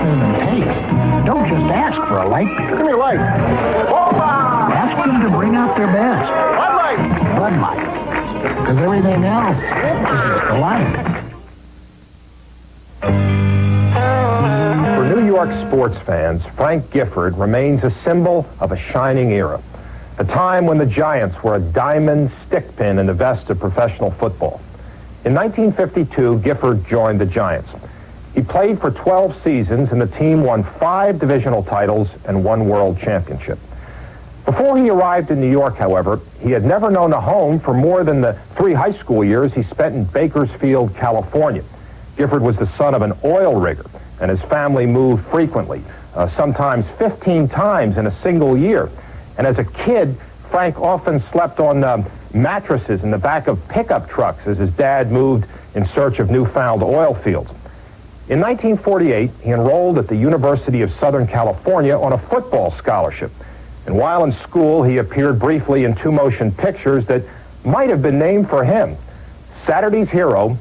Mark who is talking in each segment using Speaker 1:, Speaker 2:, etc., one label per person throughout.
Speaker 1: Hey, don't just ask for a light.
Speaker 2: Give me a light.
Speaker 1: Ask them to bring out their best.
Speaker 2: Bud Light.
Speaker 1: Bud Light. Because everything else is just a light.
Speaker 3: For New York sports fans, Frank Gifford remains a symbol of a shining era. A time when the Giants were a diamond stickpin in the vest of professional football. In 1952, Gifford joined the Giants. He played for 12 seasons, and the team won 5 divisional titles and 1 world championship. Before he arrived in New York, however, he had never known a home for more than the 3 high school years he spent in Bakersfield, California. Gifford was the son of an oil rigger, and his family moved frequently, sometimes 15 times in a single year. And as a kid, Frank often slept on mattresses in the back of pickup trucks as his dad moved in search of newfound oil fields. In 1948, he enrolled at the University of Southern California on a football scholarship. And while in school, he appeared briefly in 2 motion pictures that might have been named for him, Saturday's Hero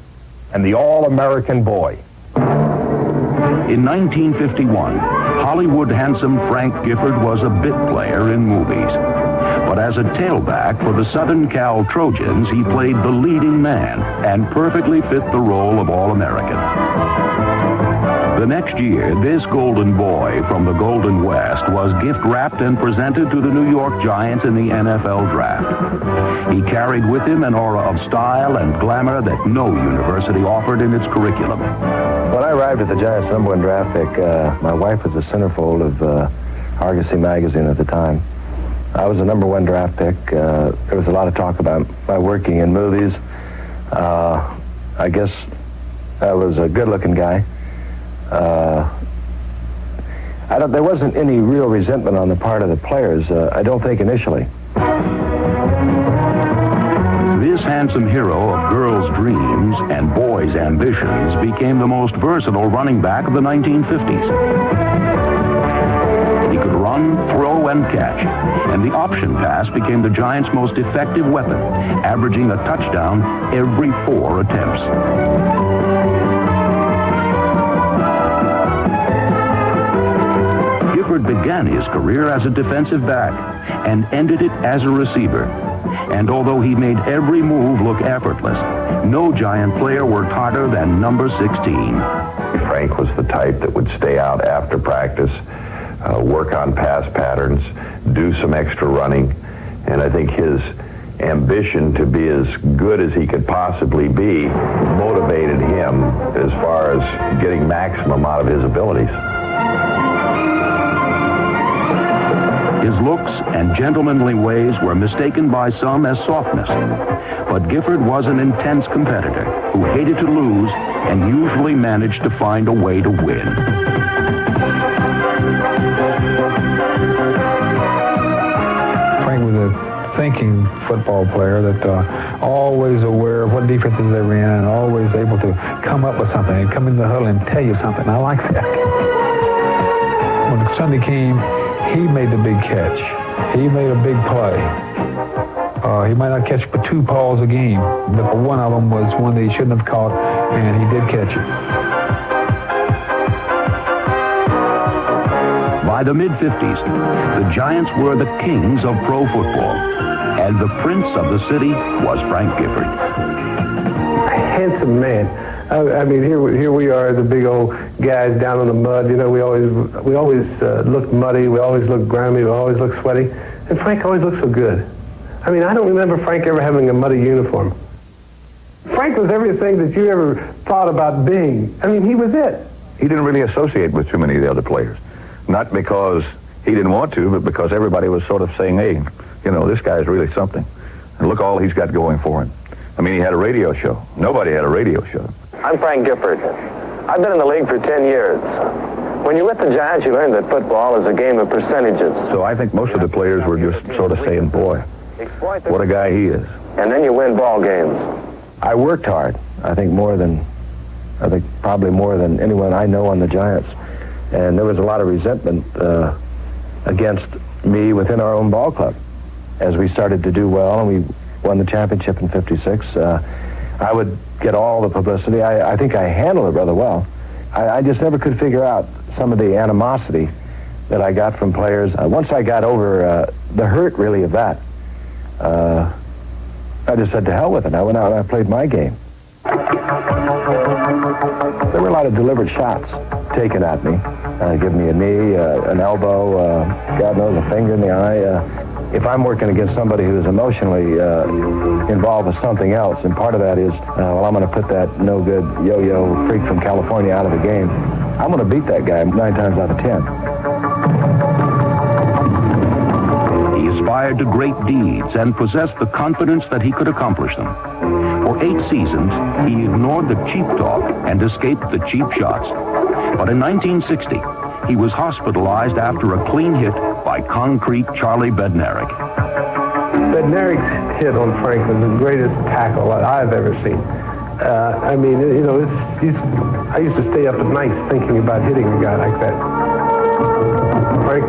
Speaker 3: and The All-American Boy.
Speaker 4: In 1951, Hollywood handsome Frank Gifford was a bit player in movies. But as a tailback for the Southern Cal Trojans, he played the leading man and perfectly fit the role of All-American. The next year, this golden boy from the Golden West was gift-wrapped and presented to the New York Giants in the NFL Draft. He carried with him an aura of style and glamour that no university offered in its curriculum.
Speaker 5: When I arrived at the Giants' #1 draft pick, my wife was the centerfold of Argosy magazine at the time. I was the #1 draft pick. There was a lot of talk about my working in movies. I guess I was a good-looking guy. There wasn't any real resentment on the part of the players, I don't think initially.
Speaker 4: This handsome hero of girls' dreams and boys' ambitions became the most versatile running back of the 1950s. He could run, throw, and catch, and the option pass became the Giants' most effective weapon, averaging a touchdown every 4 attempts. Gifford began his career as a defensive back and ended it as a receiver. And although he made every move look effortless, no Giant player worked harder than number 16.
Speaker 6: Frank was the type that would stay out after practice, work on pass patterns, do some extra running, and I think his ambition to be as good as he could possibly be motivated him as far as getting maximum out of his abilities.
Speaker 4: His looks and gentlemanly ways were mistaken by some as softness. But Gifford was an intense competitor who hated to lose and usually managed to find a way to win.
Speaker 7: Frank was a thinking football player that always aware of what defenses they were in and always able to come up with something and come in the huddle and tell you something. I like that. When Sunday came, he made the big catch. He made a big play. He might not catch but 2 balls a game, but one of them was one that he shouldn't have caught, and he did catch it.
Speaker 4: By the mid-50s, the Giants were the kings of pro football, and the prince of the city was Frank Gifford.
Speaker 2: A handsome man. I mean, here we are, the big old guys down in the mud. You know, we always look muddy. We always look grimy. We always look sweaty. And Frank always looked so good. I mean, I don't remember Frank ever having a muddy uniform. Frank was everything that you ever thought about being. I mean, he was it.
Speaker 6: He didn't really associate with too many of the other players. Not because he didn't want to, but because everybody was sort of saying, hey, you know, this guy's really something. And look all he's got going for him. I mean, he had a radio show. Nobody had a radio show.
Speaker 8: I'm Frank Gifford. I've been in the league for 10 years. When you're with the Giants, you learn that football is a game of percentages.
Speaker 6: So I think most of the players were just sort of saying, boy, what a guy he is.
Speaker 8: And then you win ball games.
Speaker 5: I worked hard. I think probably more than anyone I know on the Giants. And there was a lot of resentment against me within our own ball club. As we started to do well and we won the championship in '56, I would get all the publicity. I think I handled it rather well. I just never could figure out some of the animosity that I got from players. Once I got over the hurt, really, of that, I just said to hell with it. I went out and I played my game. There were a lot of deliberate shots taken at me, giving me a knee, an elbow, God knows, a finger in the eye. If I'm working against somebody who's emotionally involved with something else, and part of that is, well, I'm going to put that no-good yo-yo freak from California out of the game, I'm going to beat that guy 9 times out of 10.
Speaker 4: He aspired to great deeds and possessed the confidence that he could accomplish them. For 8 seasons, he ignored the cheap talk and escaped the cheap shots. But in 1960, he was hospitalized after a clean hit by concrete Charlie Bednarik.
Speaker 2: Bednarik's hit on Frank was the greatest tackle I've ever seen. I mean, you know, I used to stay up at night thinking about hitting a guy like that. Frank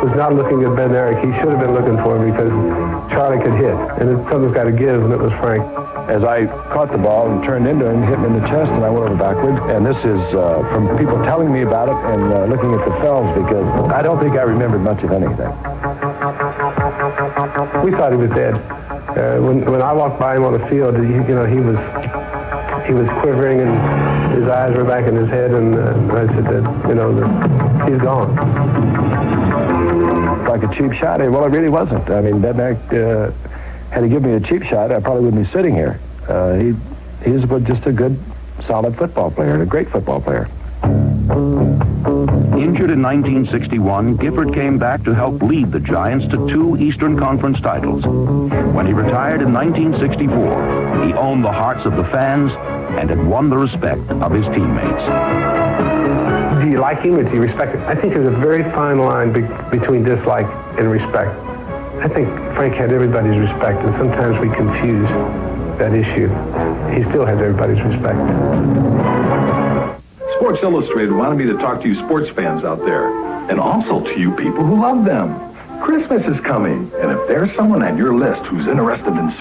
Speaker 2: was not looking at Bednarik. He should have been looking for him because Charlie could hit, and something's got to give, and it was Frank.
Speaker 5: As I caught the ball and turned into him, hit him in the chest, and I went over backward. And this is from people telling me about it and looking at the films, because I don't think I remembered much of anything.
Speaker 2: We thought he was dead. When I walked by him on the field, he was quivering and his eyes were back in his head, and I said that, you know, that he's gone.
Speaker 5: Like a cheap shot? Well, it really wasn't. I mean, Bednarik, had he given me a cheap shot, I probably wouldn't be sitting here. He's just a good, solid football player, a great football player.
Speaker 4: Injured in 1961, Gifford came back to help lead the Giants to 2 Eastern Conference titles. When he retired in 1964, he owned the hearts of the fans and had won the respect of his teammates.
Speaker 2: Do you like him or do you respect him? I think there's a very fine line between dislike and respect. I think Frank had everybody's respect, and sometimes we confuse that issue. He still has everybody's respect.
Speaker 9: Sports Illustrated wanted me to talk to you sports fans out there, and also to you people who love them. Christmas is coming, and if there's someone on your list who's interested in